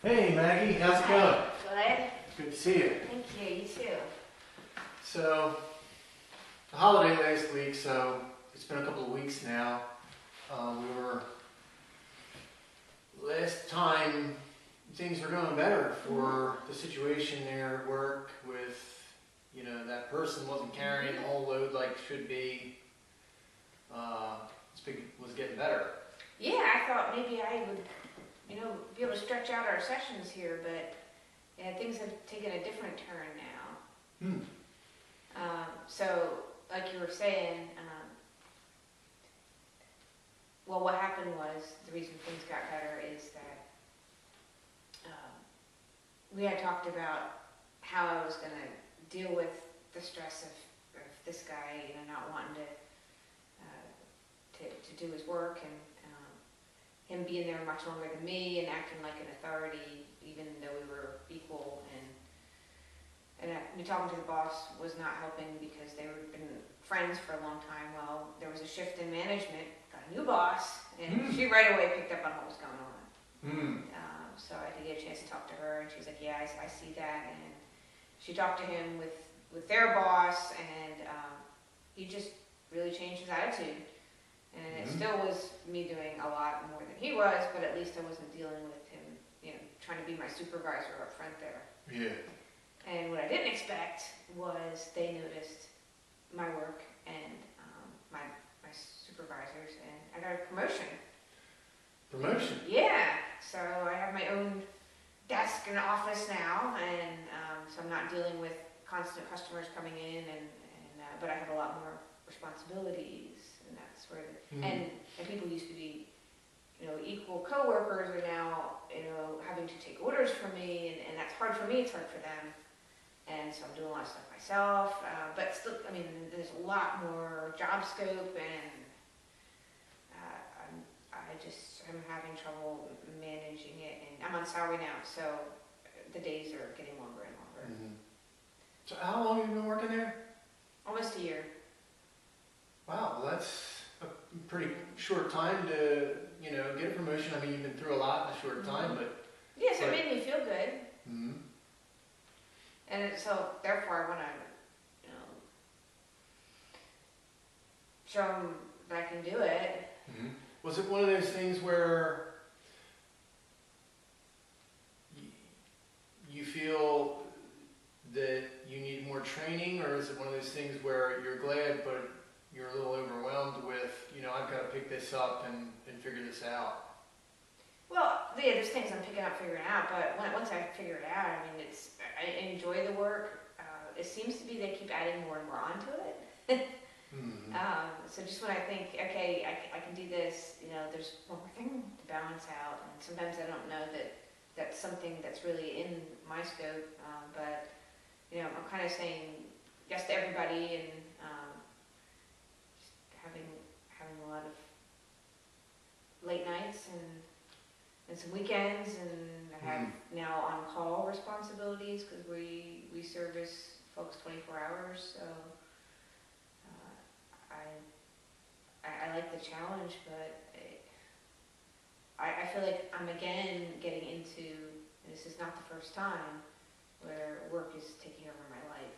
Hey Maggie, how's it going? Good. Good to see you. Thank you. You too. So, the holiday last week, so it's been a couple of weeks now. We were, last time, things were going better for the situation there at work with, that person wasn't carrying the whole load like it should be. Was getting better. Yeah, I thought maybe I would, be able to stretch out our sessions here, but yeah, things have taken a different turn now. Hmm. So, like you were saying, well, what happened was the reason things got better is that we had talked about how I was going to deal with the stress of this guy, not wanting to do his work, and him being there much longer than me and acting like an authority, even though we were equal. And me talking to the boss was not helping because they were been friends for a long time. Well, there was a shift in management, got a new boss, and she right away picked up on what was going on. So I did get a chance to talk to her, and she was like, "Yeah, I see that." And she talked to him with their boss, and he just really changed his attitude. And it still was me doing a lot more than he was, but at least I wasn't dealing with him, trying to be my supervisor up front there. Yeah. And what I didn't expect was they noticed my work and my supervisors, and I got a promotion. Promotion? Yeah, so I have my own desk and office now, and so I'm not dealing with constant customers coming in, but I have a lot more responsibilities, and that's where and people used to be equal co-workers are now having to take orders from me, and that's hard for me, it's hard for them, and so I'm doing a lot of stuff myself, but still, there's a lot more job scope, and I'm having trouble managing it, and I'm on salary now, so the days are getting longer and longer. So how long have you been working there? Almost a year. Wow, well, that's a pretty short time to, get a promotion. You've been through a lot in a short time, but... Yes, it made me feel good. Mm-hmm. And so, therefore, I want to, show them that I can do it. Mm-hmm. Was it one of those things where you feel that you need more training, or is it one of those things where you're glad, but you're a little overwhelmed with, I've got to pick this up and figure this out? Well, yeah, there's things I'm picking up, figuring out, but once I figure it out, I enjoy the work. It seems to be they keep adding more and more onto it. So just when I think, okay, I can do this, there's one more thing to balance out, and sometimes I don't know that that's something that's really in my scope, but I'm kind of saying yes to everybody, and just having a lot of late nights and some weekends, and I have now on-call responsibilities because we service folks 24 hours, so I like the challenge, but I feel like I'm again getting into, this is not the first time, where work is taking over my life.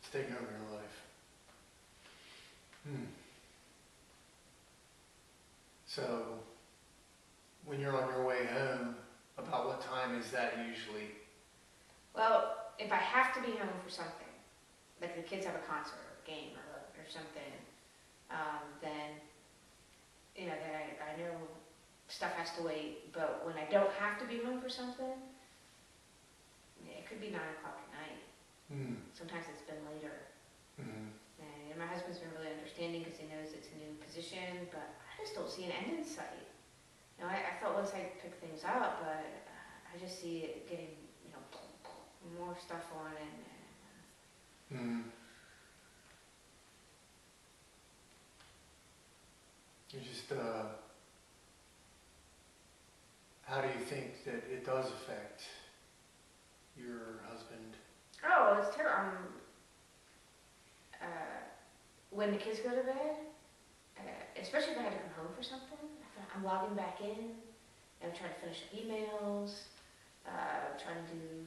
It's taking over your life. So, when you're on your way home, about what time is that usually? Well, if I have to be home for something, like the kids have a concert or a game or something, then that I know stuff has to wait. But when I don't have to be home for something, it could be 9 o'clock at night. Sometimes it's been later. And my husband's been really understanding because he knows it's a new position, but I just don't see an end in sight. I thought once I pick things up, but I just see it getting, more stuff on, and You just, how do you think that it does affect your husband? oh, it's terrible. When the kids go to bed, especially if I had to come home for something, I'm logging back in, I'm trying to finish up emails, trying to do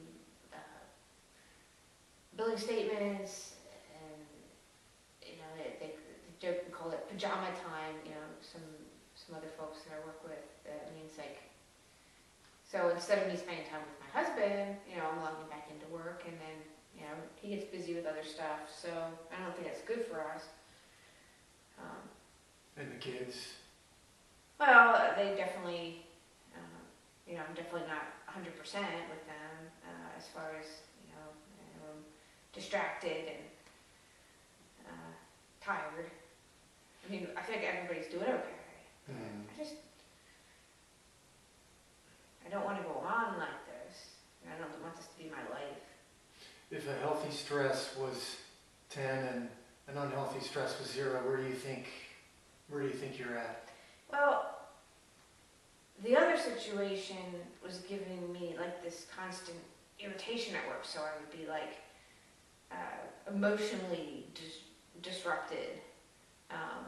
billing statements, and they joke and call it pajama time. Some other folks that I work with, that means like, so instead of me spending time with my husband, I'm logging back into work, and then he gets busy with other stuff. So I don't think that's good for us. And the kids? Well, they definitely, I'm definitely not 100% with them as far as, I'm distracted and tired. I mean, I feel like everybody's doing okay. I don't want to go on like this. I don't want this to be my life. If a healthy stress was 10 and an unhealthy stress was 0, where do you think you're at? Well, the other situation was giving me like this constant irritation at work, so I would be like emotionally disrupted,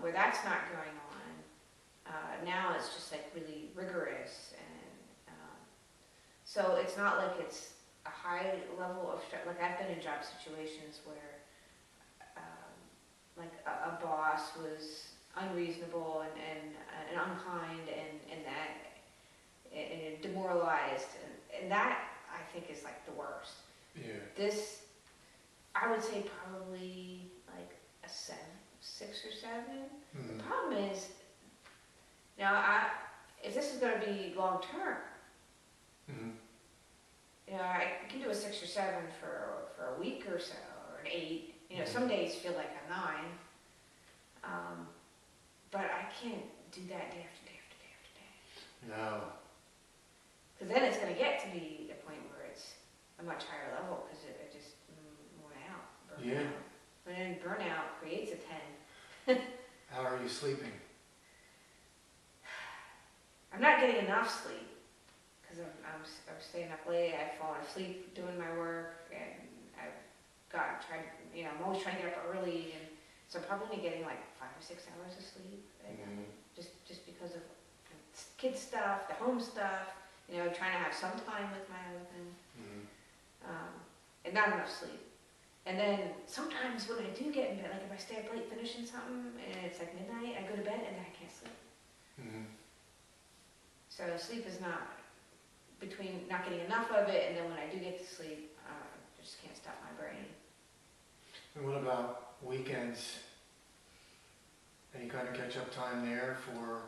where that's not going on. Now it's just like really rigorous, and so it's not like it's a high level of stress. Like I've been in job situations where like a boss was unreasonable and unkind and it demoralized, and that I think is like the worst. Yeah. This, I would say probably like a 6 or 7. Mm-hmm. The problem is, if this is going to be long term, Mm-hmm. I can do a 6 or 7 for a week or so, or an 8. Some days feel like a 9. But I can't do that day after day after day after day. No. Because then it's going to get to be a point where it's a much higher level, because it just worn out. Yeah. Out. And then burnout creates a 10. How are you sleeping? I'm not getting enough sleep, because I'm staying up late. I've fallen asleep doing my work, and I'm always trying to get up early, and so I'm probably only getting like 5 or 6 hours of sleep, and just because of kid stuff, the home stuff, trying to have some time with my husband, and not enough sleep. And then sometimes when I do get in bed, like if I stay up late finishing something and it's like midnight, I go to bed and then I can't sleep. So sleep is not between not getting enough of it, and then when I do get to sleep, I just can't stop my brain. And what about weekends? Any kind of catch-up time there for,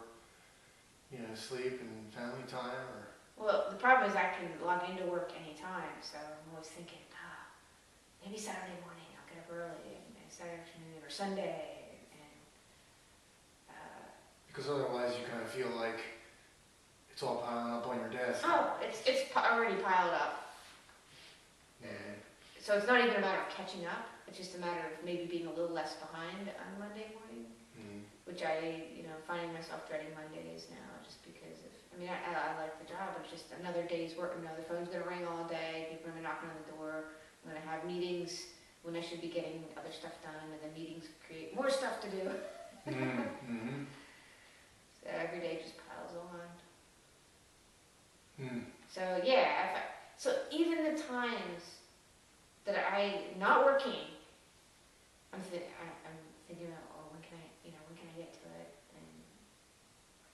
sleep and family time, or? Well, the problem is I can log into work anytime, so I'm always thinking, maybe Saturday morning I'll get up early, and Saturday afternoon or Sunday, and because otherwise you kind of feel like it's all piling up on your desk. oh, it's already piled up. So it's not even a matter of catching up. It's just a matter of maybe being a little less behind on Monday morning, which I, finding myself dreading Mondays now, just because of, I like the job, but it's just another day's work. The phone's going to ring all day, people are going to be knocking on the door, I'm going to have meetings when I should be getting other stuff done, and then meetings create more stuff to do. So every day just piles on. So yeah, so even the times that I'm not working, I'm thinking about, when can I get to it? And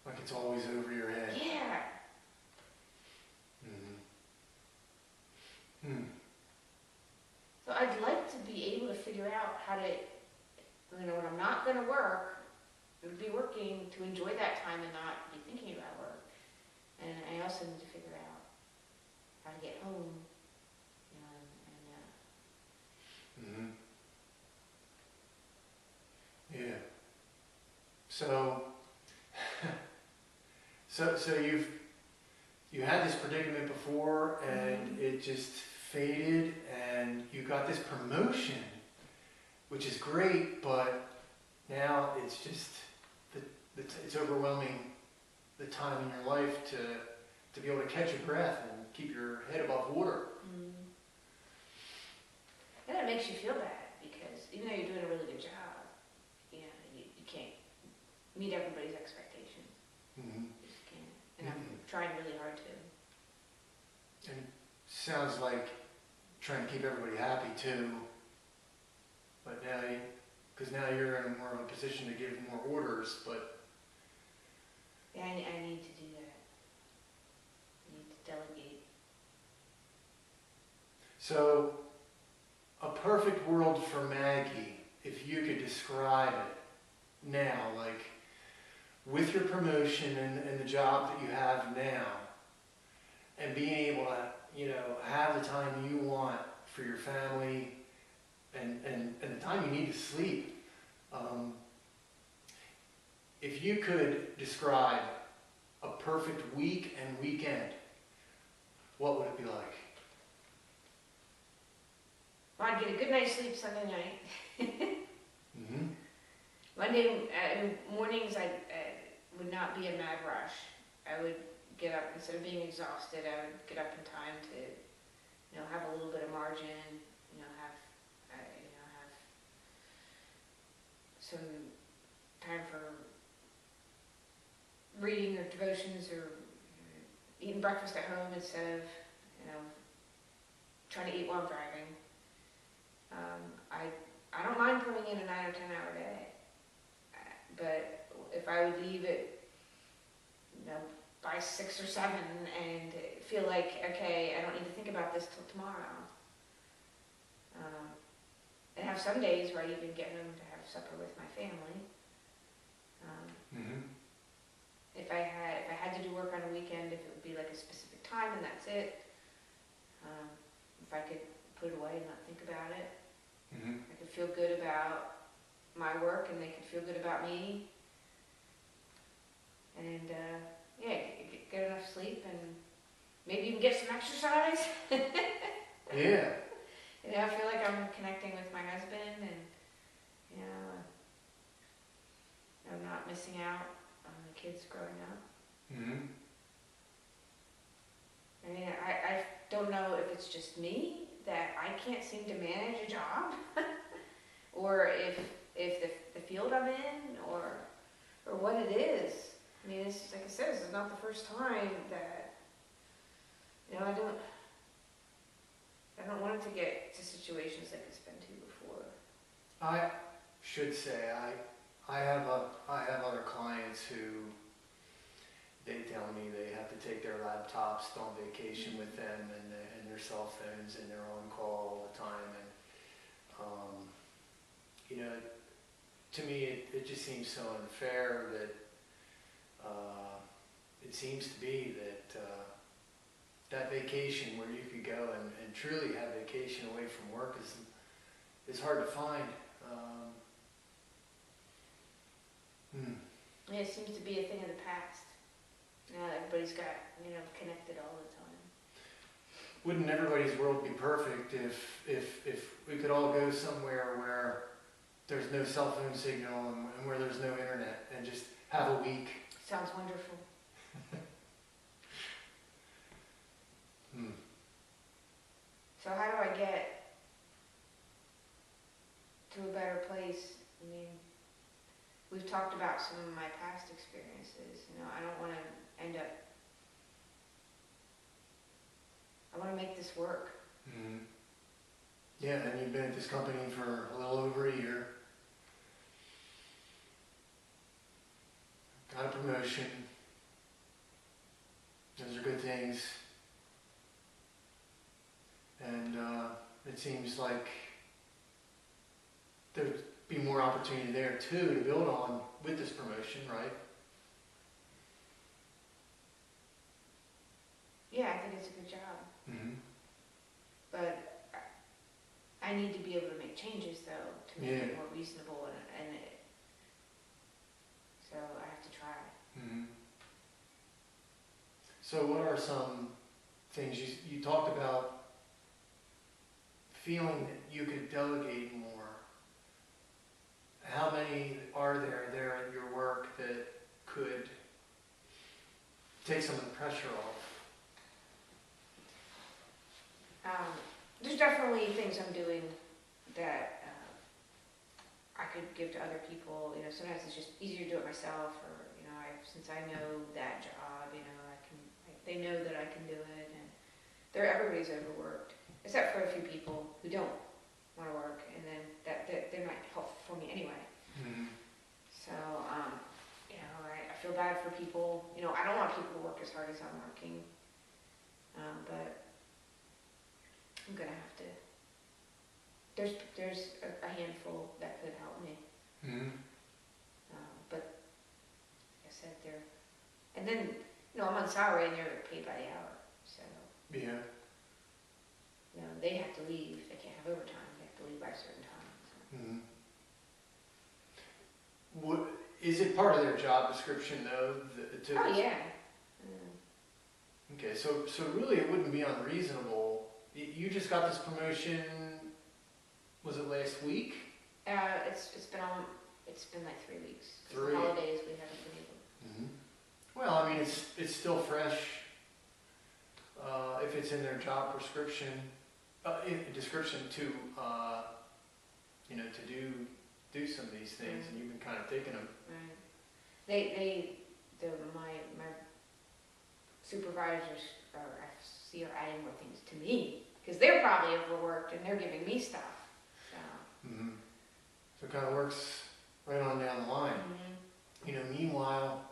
like it's always over your head. yeah. So I'd like to be able to figure out how to, when I'm not going to work, be working, to enjoy that time and not be thinking about work. And I also need to figure out how to get home, Yeah. So you had this predicament before, and it just faded, and you got this promotion, which is great, but now it's just it's overwhelming the time in your life to be able to catch your breath and keep your head above water. And it makes you feel bad, because even though you're doing a really good job, you can't meet everybody's expectations. You just can't. And I'm trying really hard to. And sounds like trying to keep everybody happy too. But now, because now you're in more of a position to give more orders, but Yeah, I need to do that. I need to delegate. so a perfect world for Maggie, if you could describe it now, like with your promotion and the job that you have now, and being able to, have the time you want for your family and the time you need to sleep. If you could describe a perfect week and weekend, what would it be like? Well, I'd get a good night's sleep Sunday night. Mm-hmm. Monday mornings, I would not be a mad rush. I would get up, instead of being exhausted, I would get up in time to, have a little bit of margin, have some time for reading or devotions or eating breakfast at home instead of, trying to eat while I'm driving. I don't mind putting in a 9 or 10 hour day, but if I would leave it, by 6 or 7 and feel like, okay, I don't need to think about this till tomorrow. And have some days where I even get home to have supper with my family. Mm-hmm. If I had to do work on a weekend, if it would be like a specific time and that's it. If I could put it away and not think about it. Mm-hmm. I could feel good about my work and they could feel good about me. And get enough sleep and maybe even get some exercise. Yeah. I feel like I'm connecting with my husband and, I'm not missing out on the kids growing up. Mm-hmm. I mean, I don't know if it's just me that I can't seem to manage a job or if the field I'm in or what it is. I mean, it's like I said, this is not the first time that, I don't want it to get to situations like it's been to before. I should say I have other clients who they tell me they have to take their laptops on vacation with them and their cell phones and they're on call all the time and to me it just seems so unfair that it seems to be that that vacation where you could go and truly have vacation away from work is hard to find. Yeah, it seems to be a thing of the past. Now everybody's got, connected all the time. Wouldn't everybody's world be perfect if we could all go somewhere where there's no cell phone signal and where there's no internet and just have a week? Sounds wonderful. So how do I get to a better place? I mean, we've talked about some of my past experiences. I don't want to end up. I want to make this work. Mm-hmm. Yeah, and you've been at this company for a little over a year. Got a promotion. Those are good things. And it seems like there'd be more opportunity there too to build on with this promotion, right? Yeah, I think it's a good job. Mm-hmm. But I need to be able to make changes though to make it more reasonable so I have to try. Mm-hmm. So what are some things you talked about feeling that you could delegate more? How many are there at your work that could take some of the pressure off? There's definitely things I'm doing that I could give to other people. Sometimes it's just easier to do it myself, or since I know that job, I they know that I can do it, and everybody's overworked, except for a few people who don't want to work, and then that they're not helpful for me anyway. So, I feel bad for people. I don't want people to work as hard as I'm working, but I'm gonna have to. There's a handful that could help me, but like I said, and then I'm on salary and they're paid by the hour, so Yeah. They have to leave. They can't have overtime. They have to leave by a certain time. So. What is it part of their job description though? Oh yeah. Okay, so really it wouldn't be unreasonable. You just got this promotion. Was it last week? It's been like 3 weeks. 3. The holidays we haven't been able. Well, I mean it's still fresh. If it's in their job description to to do some of these things, and you've been kind of taking them. Right. My supervisors are adding more things to me because they're probably overworked and they're giving me stuff. So. So it kind of works right on down the line. Meanwhile,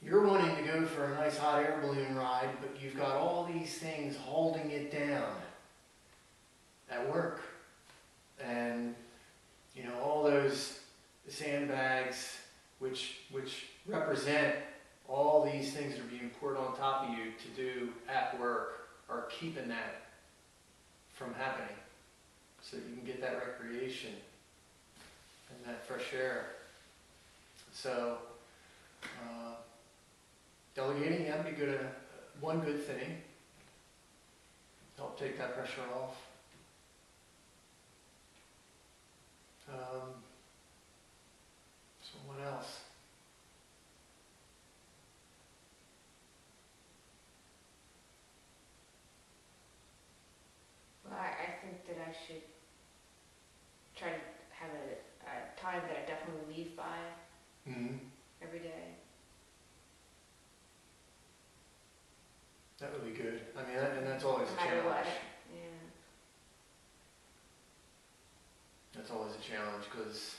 you're wanting to go for a nice hot air balloon ride, but you've got all these things holding it down at work. And, all those sandbags, which represent all these things that are being poured on top of you to do at work, are keeping that from happening. So you can get that recreation and that fresh air. So, delegating, that'd be good. One good thing. Help take that pressure off. So what else? Well, I think that I should try to have a time that I definitely leave by every day. That would be good. I mean, and that's always No a matter what. challenge. Yeah. That's always a challenge because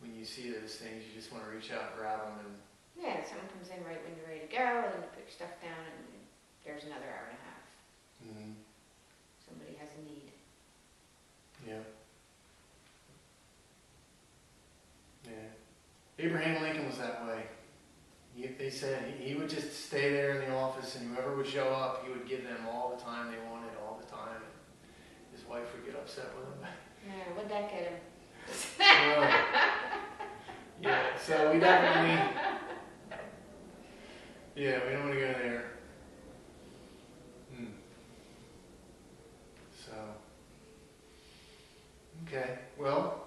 when you see those things, you just want to reach out and grab them. And Yeah, someone comes in right when you're ready to go, and you put your stuff down, and there's another hour and a half. Somebody has a need. Yeah. Yeah. Abraham Lincoln was that way. They said he would just stay there in the office, and whoever would show up, he would give them all the time they wanted, all the time. And his wife would get upset with him. Yeah, what'd that get him? Yeah, so we definitely, we don't want to go there. So, okay, well,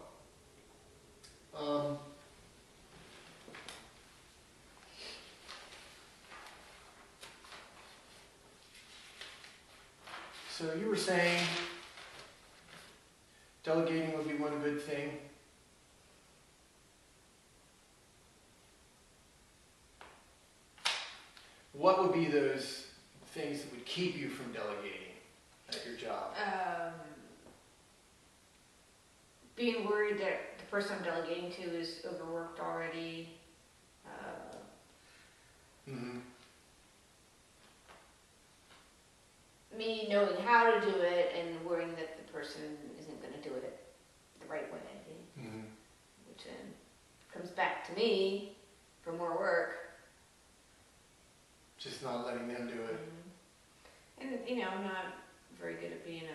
so you were saying delegating would be one good thing. What would be those things that would keep you from delegating at your job? Being worried that the person I'm delegating to is overworked already. Me knowing how to do it and worrying that the person isn't going to do it the right way, which then comes back to me for more work. Just not letting them do it. And I'm not very good at being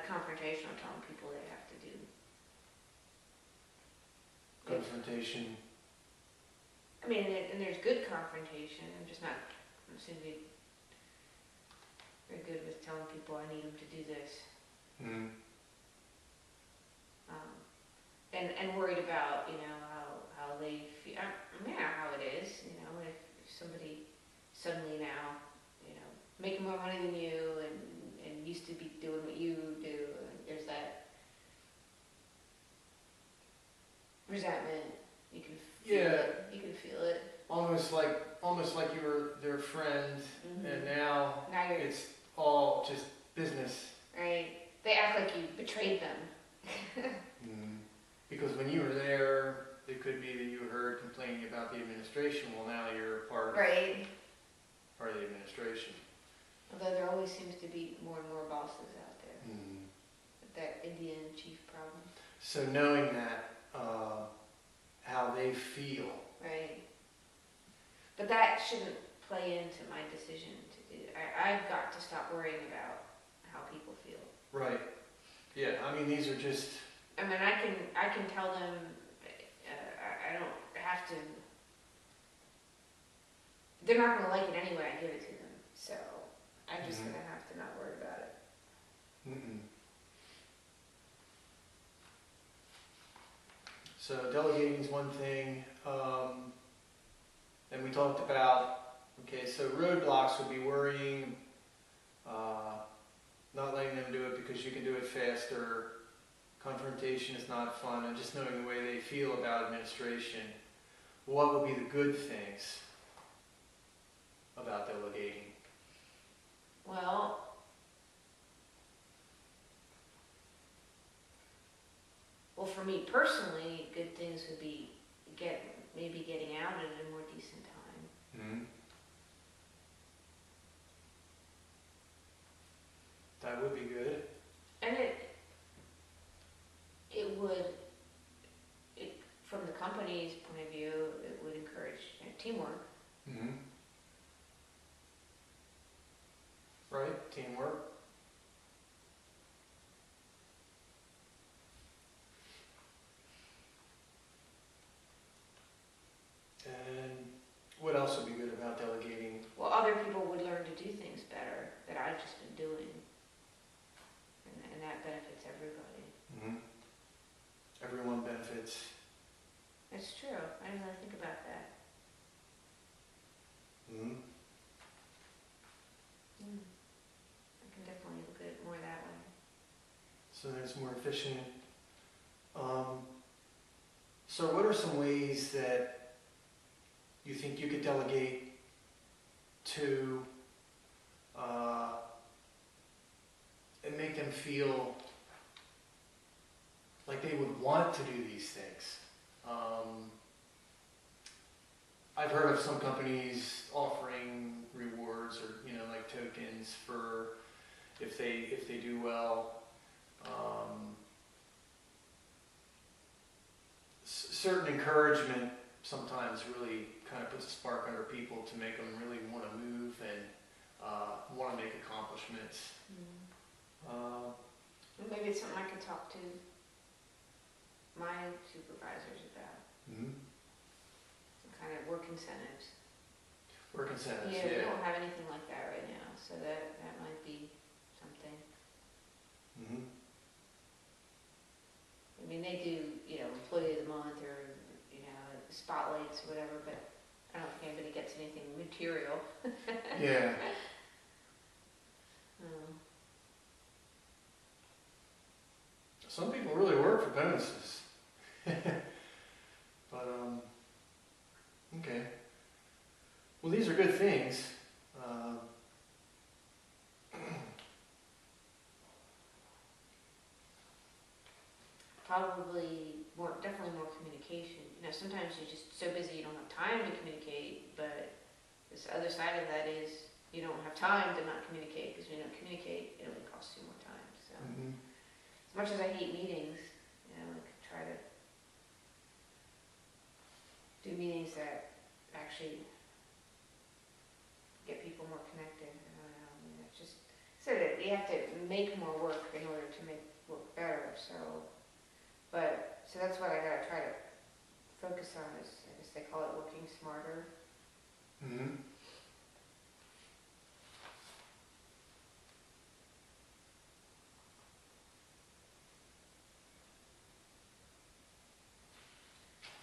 confrontational, telling people they have to do. Confrontation. I mean, and there's good confrontation. I'm just not. I'm seem to be very good with telling people I need them to do this. And worried about how they feel. I mean, how it is. If somebody suddenly now making more money than you and used to be doing what you do, and there's that resentment. You can feel Yeah. it. You can feel it. Almost like you were their friend, and now Now you're it's all just business. right. They act like you betrayed them. Because when you were there, it could be that you heard complaining about the administration. Well, now you're part of Right. the administration. Although there always seems to be more and more bosses out there. With that Indian chief problem. So knowing that, how they feel. Right. But that shouldn't play into my decision to do. I've got to stop worrying about how people feel. Right. Yeah. I mean, these are just. I mean, I can tell them. I don't have to. They're not going to like it anyway. I give it to them. So I'm just going to have to not worry about it. So delegating is one thing. And we talked about, okay, so roadblocks would be worrying, not letting them do it because you can do it faster. Confrontation is not fun, and just knowing the way they feel about administration. What would be the good things about delegating? Well, for me personally, good things would be maybe getting out at a more decent time. That would be good. And it would, from the company's point of view, it would encourage teamwork. Right, teamwork. And what else would be good about delegating? Well, other people would learn to do things better that I've just been doing. And that benefits everybody. Everyone benefits. That's true. I didn't really think about that. I can definitely look at it more that way. So that it's more efficient. So what are some ways that you think you could delegate to and make them feel like they would want to do these things? I've heard of some companies offering rewards or, like tokens for if they do well. Certain encouragement sometimes really kind of puts a spark under people to make them really want to move and want to make accomplishments. Maybe it's something I could talk to my supervisors about. Some kind of work incentives. Work incentives, Yeah, we don't have anything like that right now, so that might be something. I mean, they do, employee of the month or, spotlights or whatever, but I don't think anybody gets anything material. Yeah. Some people really work for bonuses. But, okay. Well, these are good things. Probably definitely more communication. Sometimes you're just so busy you don't have time to communicate, but this other side of that is you don't have time to not communicate, because when you don't communicate, it only costs you more time. So, as much as I hate meetings, I could try to do meetings that actually get people more connected. I don't know. I mean, it's just so that you have to make more work in order to make work better. So that's what I gotta try to focus on. Is I guess they call it working smarter. You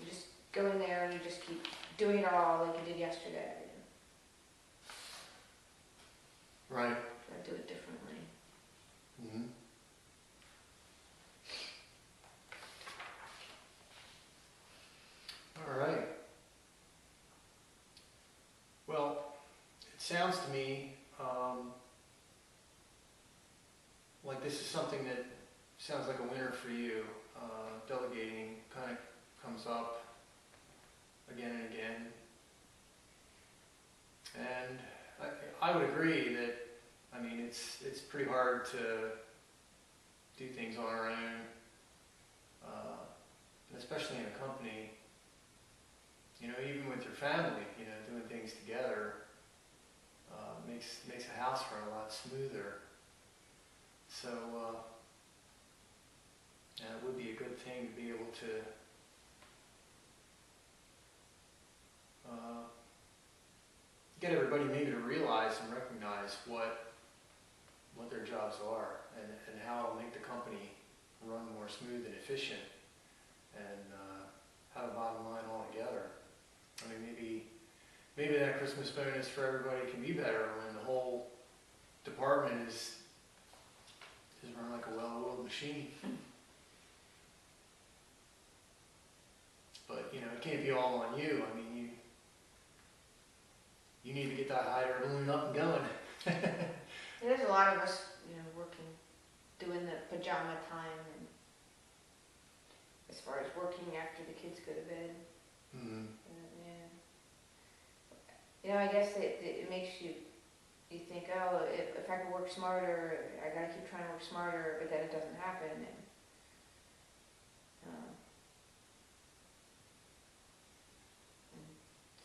just go in there and you just keep doing it all like you did yesterday. Right. Try to do it differently. sounds to me like this is something that sounds like a winner for you. Delegating kind of comes up again and again. And I would agree that, I mean, it's pretty hard to do things on our own, and especially in a company. You know, even with your family, you know, doing things together makes a house run a lot smoother. So, yeah, it would be a good thing to be able to get everybody maybe to realize and recognize what their jobs are and how it'll make the company run more smooth and efficient, and have a bottom line altogether. I mean, maybe that Christmas bonus for everybody can be better when the whole department is run like a well-oiled machine. But, you know, it can't be all on you. I mean, you need to get that hot air balloon up and going. There's a lot of us, you know, working, doing the pajama time, and as far as working after the kids go to bed. Mm-hmm. Yeah. You know, I guess it makes you think, oh, if I could work smarter, I gotta keep trying to work smarter, but then it doesn't happen. And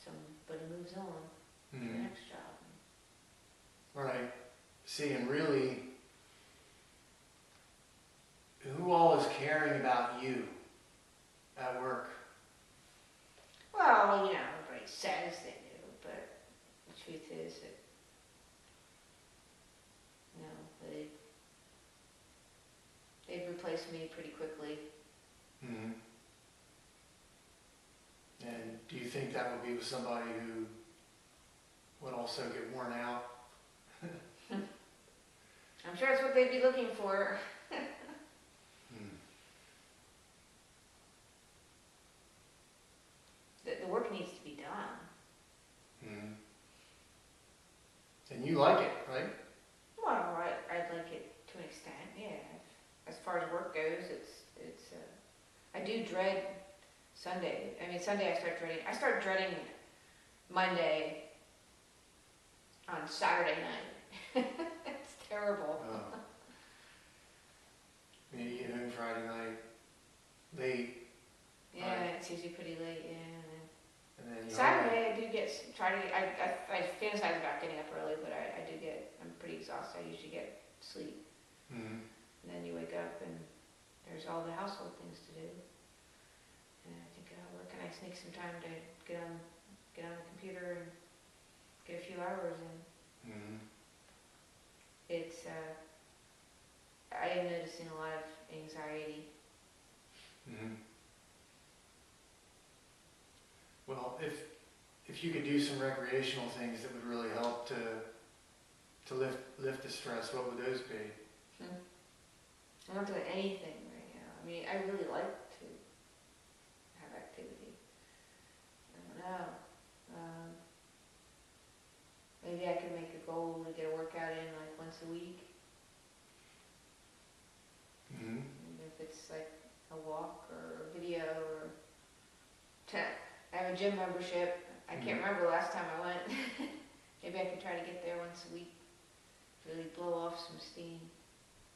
somebody moves on to the next job. Right. See, and really, who all is caring about you at work? Well, you know, everybody says they do, but the truth is that, you know, they'd replace me pretty quickly. Mm-hmm. And do you think that would be with somebody who would also get worn out? I'm sure it's what they'd be looking for. The work needs to be done. And you like it, right? Well, I'd like it to an extent, yeah. As far as work goes, I do dread Sunday. I mean, Sunday I start dreading Monday on Saturday night. It's terrible. Oh. Maybe you get home Friday night late. Yeah, Right. it's usually pretty late, yeah. And then you Saturday, I do I fantasize about getting up early, but I'm pretty exhausted. I usually get sleep. Mm-hmm. And then you wake up and there's all the household things to do. And I think, oh, where can I sneak some time to get on the computer and get a few hours in? Mm-hmm. I am noticing a lot of anxiety. Mm-hmm. Well, if you could do some recreational things that would really help to lift the stress, what would those be? I'm not doing anything right now. I mean, I really like to have activity. I don't know. Maybe I could make a goal to get a workout in like once a week. Mm-hmm. If it's like a walk or a video or I have a gym membership. I can't remember the last time I went. Maybe I could try to get there once a week. Really blow off some steam.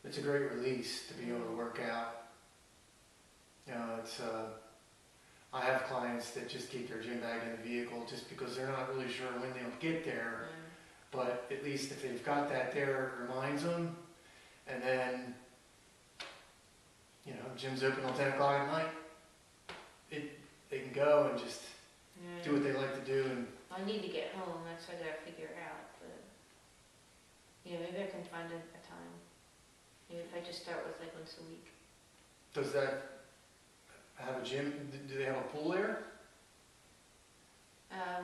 It's a great release to be able to work out. You know, I have clients that just keep their gym bag in the vehicle just because they're not really sure when they'll get there. But at least if they've got that there, it reminds them. And then, you know, gym's open till 10 o'clock at night. They can go and just do what they like to do. And I need to get home. That's what I gotta figure out. But yeah, maybe I can find a time. Maybe if I just start with like once a week. does that have a gym? Do they have a pool there? I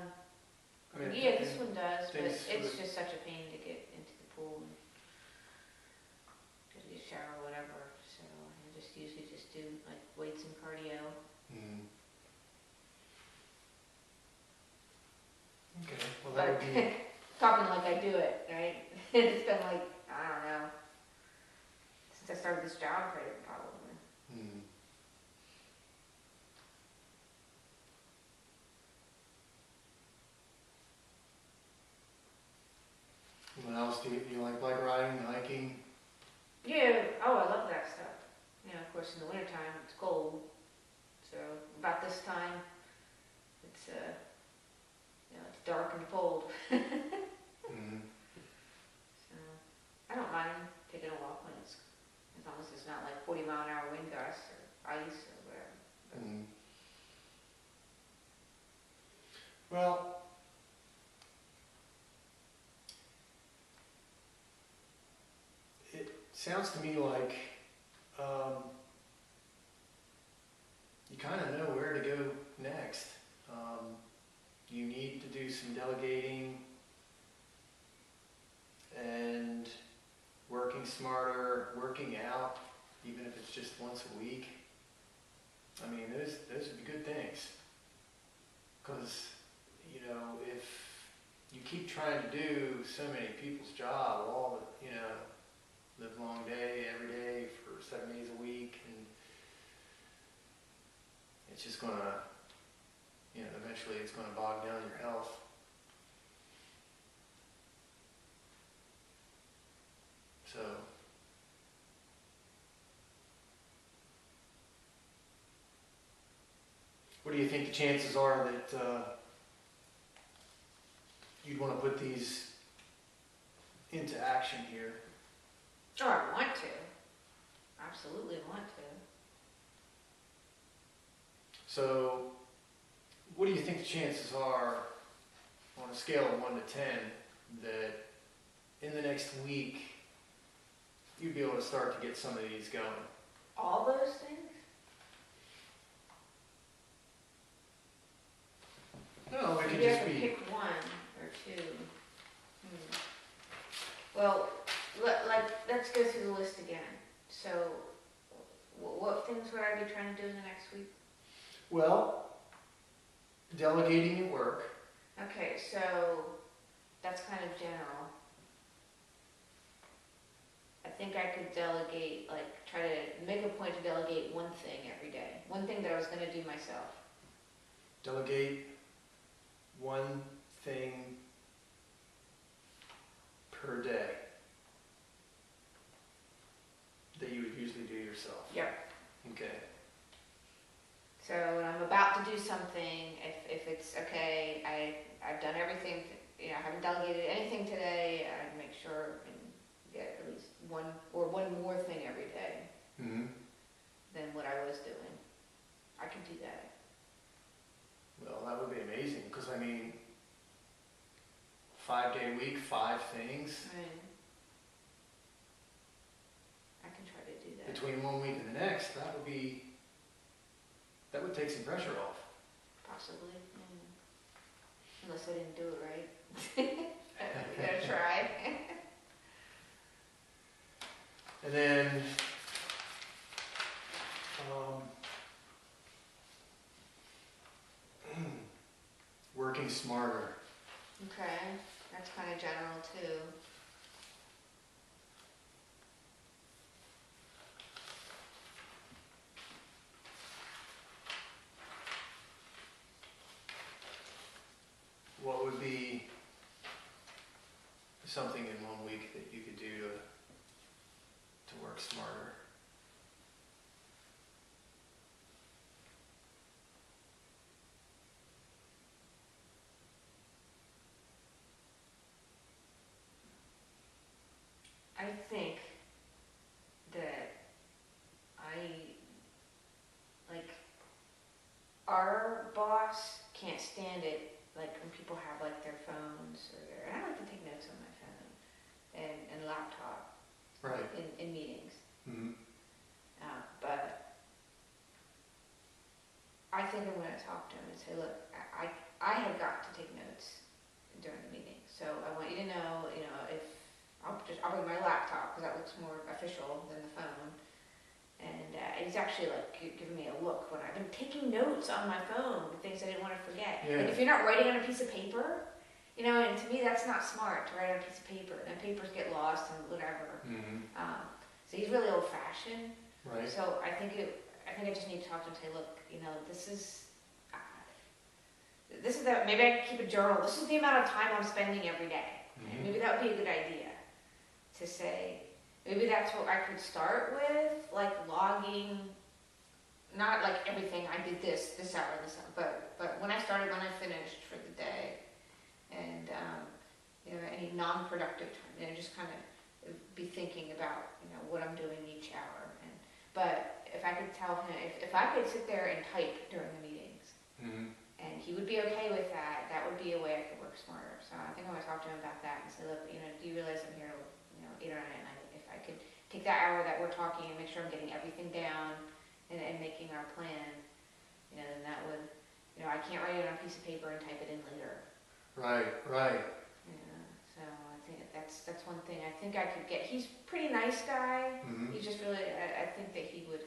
mean, Yeah, this one does, but things it's just such a pain to get into the pool and get a shower or whatever. So I just usually just do like weights and cardio. Mm. Okay, well that would be... talking like I do it, right? It's been like, I don't know, since I started this job, probably. Hmm. What else do you like bike riding, hiking? Yeah, oh, I love that stuff. Of course, in the wintertime, it's cold. So, about this time, it's, it's dark and cold. Hmm. So, I don't mind taking a walk when it's, as long as it's not like 40-mile-an-hour wind gusts or ice or whatever. But, Hmm. Well, it sounds to me like you kind of know where to go next. You need to do some delegating and working smarter, working out, even if it's just once a week. I mean, those would be good things. Because, if you keep trying to do so many people's job, all the, live long day, every day for 7 days a week, and it's just gonna, eventually it's gonna bog down your health. So, what do you think the chances are that you'd want to put these into action here? oh, I want to. Absolutely want to. So, what do you think the chances are, on a scale of 1 to 10, that in the next week you'd be able to start to get some of these going? All those things? No, it could Maybe I just could be. pick one or two. Well, let's go through the list again. So, what things would I be trying to do in the next week? Well, delegating your work. Okay, so that's kind of general. I think I could delegate, try to make a point to delegate one thing every day. One thing that I was going to do myself. Delegate one thing per day that you would usually do yourself. Yep. Okay. So when I'm about to do something, if it's okay, I've done everything, I haven't delegated anything today, I'd make sure and get at least one more thing every day Mm-hmm. than what I was doing. I can do that. Well, that would be amazing, because 5-day week, 5 things. I can try to do that. Between 1 week and the next, that would take some pressure off. Possibly. Unless I didn't do it right. We gotta try. And then, working smarter. Okay, that's kind of general too. What would be something in 1 week that you could do to work smarter? I think that our boss can't stand it, when people have their phones I like to take notes on my phone and laptop. Right. In meetings. Mm-hmm. But I think I'm going to talk to him and say, look, I have got to take notes during the meeting. So I want you to know, if I'll bring my laptop because that looks more official than the phone. And he's actually giving me a look when I've been taking notes on my phone, the things I didn't want to forget. Yeah. If you're not writing on a piece of paper, You know, and to me, that's not smart to write on a piece of paper. And papers get lost and whatever. So he's really old-fashioned. Right. So I think I just need to talk to him and say, look, you know, this is that. Maybe I can keep a journal. This is the amount of time I'm spending every day. And maybe that would be a good idea to say. Maybe that's what I could start with, like logging. Not like everything. I did this hour, but when I started, when I finished for the day. And you know, any non-productive time, you know, just kind of be thinking about, you know, what I'm doing each hour. But if I could tell him, if I could sit there and type during the meetings, and he would be okay with that, that would be a way I could work smarter. So I think I'm gonna talk to him about that and say, look, you know, do you realize I'm here, you know, 8 or 9 at night? If I could take that hour that we're talking and make sure I'm getting everything down and making our plan, you know, then that would, you know, I can't write it on a piece of paper and type it in later. Right. Yeah, so I think that's one thing I think I could get. He's a pretty nice guy. He's just really, I think that he would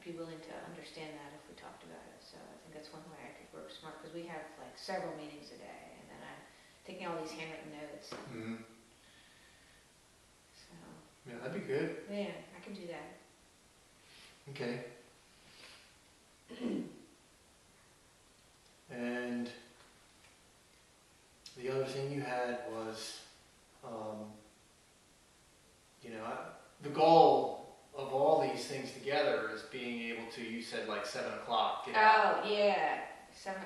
be willing to understand that if we talked about it. So I think that's one way I could work smart, because we have like several meetings a day, and then I'm taking all these handwritten notes. So Yeah, that'd be good. yeah, I can do that. Okay. And the other thing you had was, you know, the goal of all these things together is being able to, you said like 7 o'clock. Get out. Oh yeah, 7.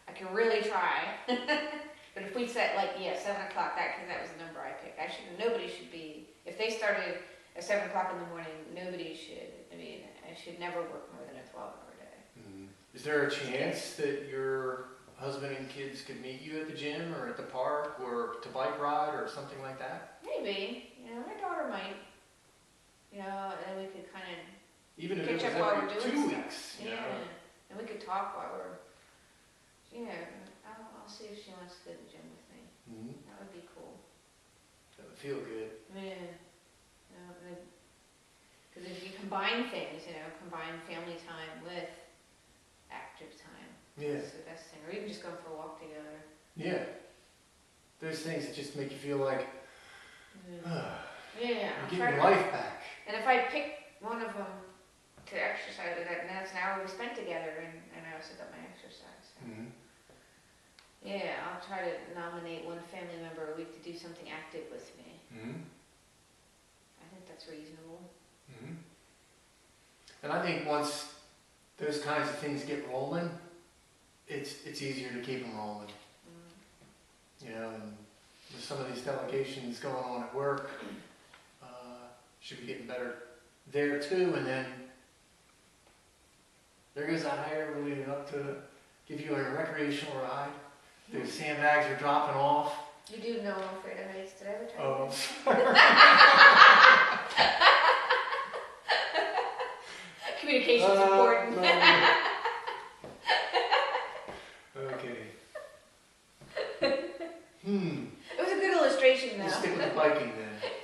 I can really try. But if we set like 7 o'clock, because that was the number I picked. Nobody should be. If they started at 7 o'clock in the morning, nobody should. I mean, I should never work more than a 12-hour day. Is there a chance that your husband and kids could meet you at the gym or at the park or to bike ride or something like that? Maybe. You know, my daughter might. You know, and we could kind of Even if it was catch up while we're every doing 2 stuff. weeks. You Yeah, know? and we could talk while we're. I'll see if she wants to go to the gym with me. That would be cool. That would feel good. Yeah. Because if you combine things, you know, combine family time with active time. Yeah. That's the best thing. Or even just going for a walk together. Yeah. There's things that just make you feel like, Yeah. you're getting your life back. And if I pick one of them to exercise, that's an hour we spent together, and I also got my exercise. So. Yeah, I'll try to nominate one family member a week to do something active with me. I think that's reasonable. And I think once those kinds of things get rolling, it's easier to keep them rolling. You know, and with some of these delegations going on at work, should be getting better there too. And then there goes that hire leading up to give you a recreational ride. The sandbags are dropping off. You do know I'm afraid of heights. Did I ever tell you? Oh, Communication's important. Okay. It was a good illustration, though. We'll stick with the biking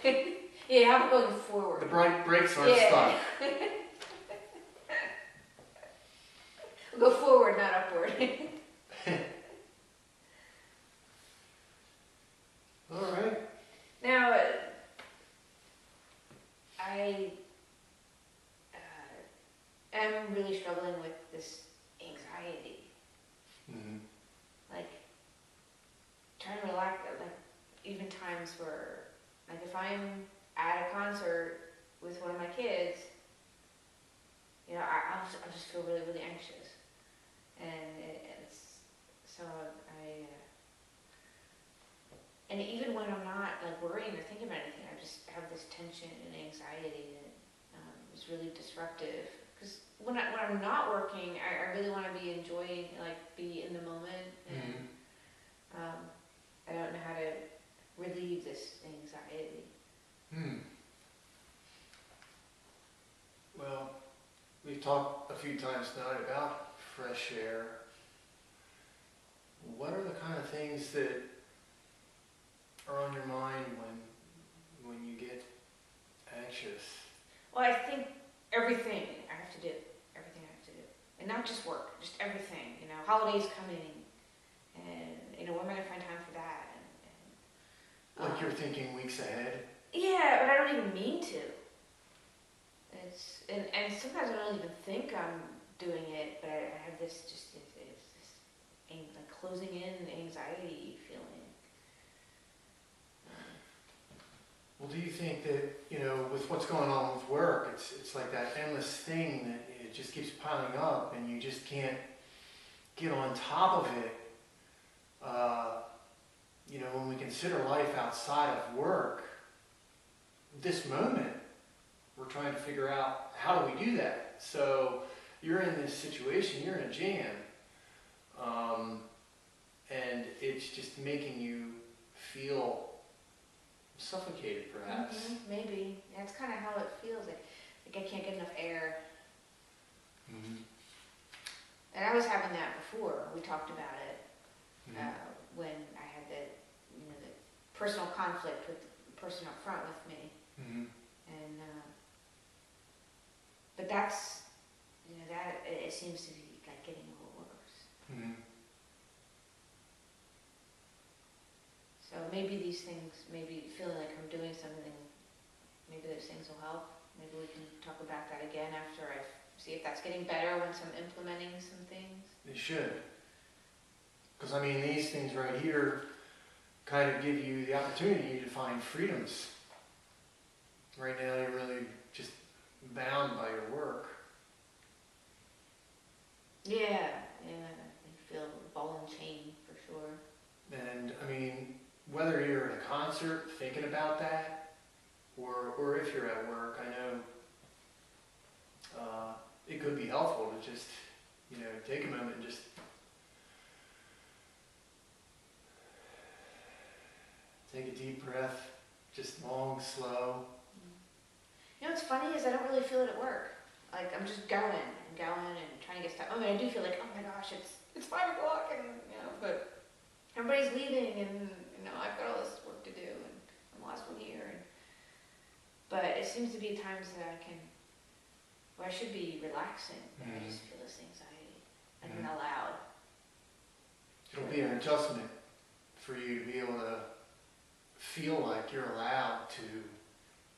then. Yeah, how about going forward? The brakes aren't stuck. We'll go forward, not upward. All right. Now, I am really struggling with this anxiety. Like, trying to relax, like, even times where, like, if I'm at a concert with one of my kids, you know, I'll just feel really, really anxious. And it's, so and even when I'm not, like, worrying or thinking about anything, I just have this tension and anxiety that is really disruptive. Because when I'm not working, I really want to be enjoying, like, be in the moment. And I don't know how to relieve this anxiety. Well, we've talked a few times tonight about fresh air. What are the kind of things that are on your mind when you get anxious? Well, I think everything I have to do. and not just work, just everything. You know, holidays coming, and you know, where am I gonna find time for that? Like you're thinking weeks ahead. Yeah, but I don't even mean to. It's and sometimes I don't even think I'm doing it, but I have this just it's this like closing in anxiety feeling. Well, do you think that, you know, with what's going on with work, it's like that endless thing that it just keeps piling up and you just can't get on top of it? You know, when we consider life outside of work, this moment, we're trying to figure out how do we do that. So you're in this situation, you're in a jam, and it's just making you feel suffocated, perhaps. Mm-hmm, maybe that's kind of how it feels. Like I can't get enough air. Mm-hmm. And I was having that before. We talked about it Mm-hmm. when I had the personal conflict with the person up front with me. Mm-hmm. And but that's that it seems to be like getting a little worse. Mm-hmm. So maybe these things, maybe feeling like I'm doing something, maybe those things will help. Maybe we can talk about that again after I see if that's getting better once I'm implementing some things. They should. Because, I mean, these things right here kind of give you the opportunity to find freedoms. Right now, you're really just bound by your work. Yeah, I feel the ball and chain for sure. And, I mean, whether you're at a concert thinking about that, or if you're at work, I know it could be helpful to just, take a moment and just take a deep breath, just long, slow. You know what's funny is I don't really feel it at work. Like I'm just going and trying to get stuff. I mean, I do feel like, oh my gosh, it's 5 o'clock and but everybody's leaving and I've got all this work to do and I'm the last one here. But it seems to be times that where I should be relaxing, but I just feel this anxiety and then aloud. It'll be an adjustment for you to be able to feel like you're allowed to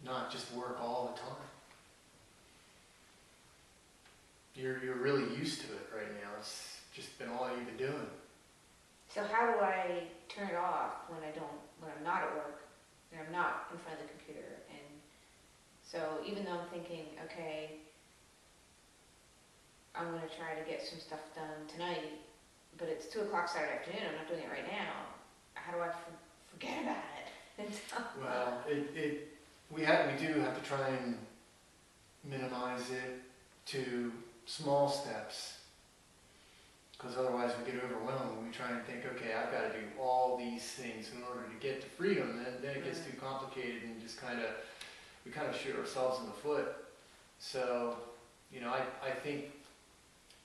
not just work all the time. You're really used to it right now. It's just been all you've been doing. So how do I turn it off when I'm not at work, and I'm not in front of the computer? And so even though I'm thinking, okay, I'm going to try to get some stuff done tonight, but it's 2 o'clock Saturday afternoon, I'm not doing it right now. How do I forget about it? Well, we do have to try and minimize it to small steps, because otherwise we get overwhelmed when we try and think, okay, I've got to do all these things in order to get to freedom. Then it gets too complicated and just we kind of shoot ourselves in the foot. So, I think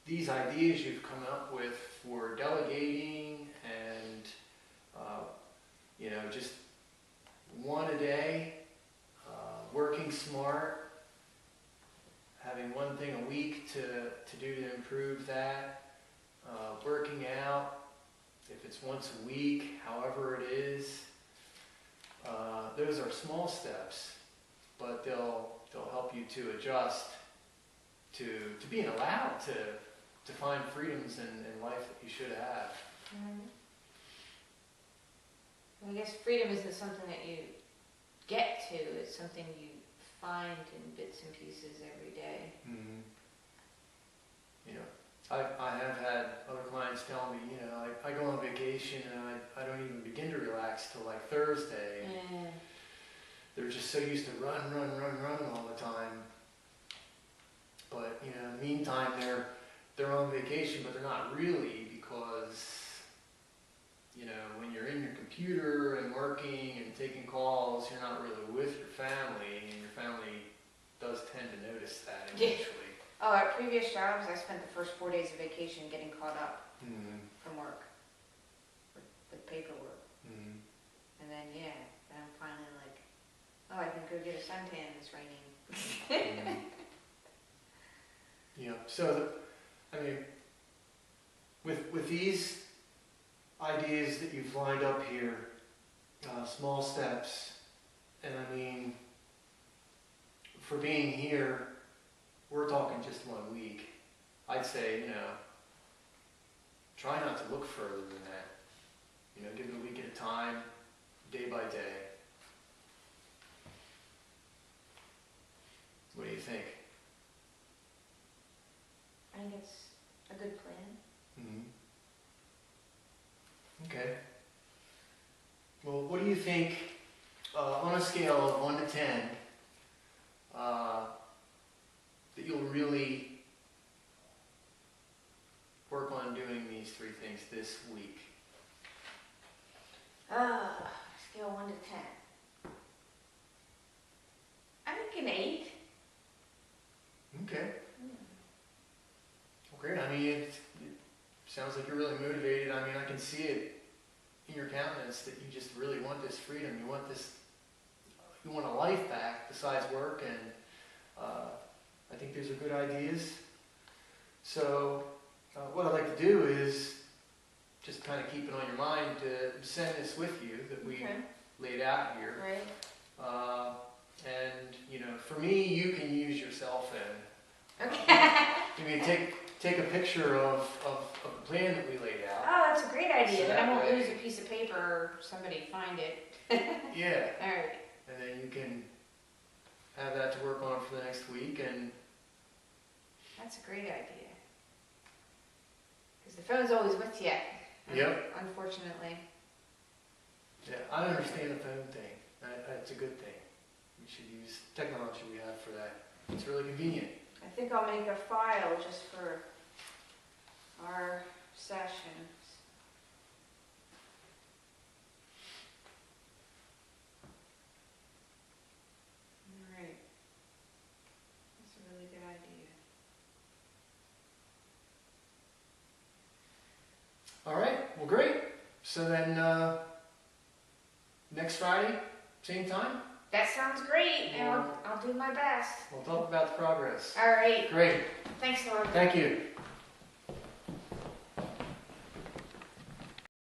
these ideas you've come up with for delegating and, just one a day, working smart, having one thing a week to do to improve that, working out, if it's once a week, however it is, those are small steps, but they'll help you to adjust to being allowed to find freedoms in life that you should have. I guess freedom isn't something that you get to, it's something you find in bits and pieces every day. Mm-hmm. I have had other clients tell me, I go on vacation and I don't even begin to relax till like Thursday. They're just so used to run all the time. But, in the meantime, they're on vacation, but they're not really, because, when you're in your computer and working and taking calls, you're not really with your family, and your family does tend to notice that eventually. Oh, at previous jobs, I spent the first 4 days of vacation getting caught up from work, with paperwork. And then, then I'm finally like, oh, I can go get a suntan, it's raining. So I mean, with these ideas that you've lined up here, small steps, and I mean, for being here, we're talking just 1 week. I'd say, try not to look further than that. Give it a week at a time, day by day. What do you think? I think it's a good plan. Okay. Well, what do you think, on a scale of 1 to 10, that you'll really work on doing these 3 things this week? Scale 1 to 10. I think an 8. Okay. Well, great. I mean, it sounds like you're really motivated. I mean, I can see it in your countenance that you just really want this freedom. You want a life back besides work, and I think these are good ideas. So what I'd like to do is just kind of keep it on your mind to send this with you that we laid out here. Right. And for me, you can use your cell phone. Okay. Take a picture of the plan that we laid out. Oh, that's a great idea. So Then I that won't way- lose a piece of paper or somebody find it. Yeah. All right. And then you can have that to work on for the next week. And That's a great idea. Because the phone's always with you. Yep. Unfortunately. yeah, I understand the phone thing. It's a good thing. We should use technology we have for that. It's really convenient. I think I'll make a file just for our sessions. All right. That's a really good idea. All right. Well, great. So then next Friday, same time, That sounds great. And I'll do my best. we'll talk about the progress. All right. Great. Thanks, Norm. Thank you.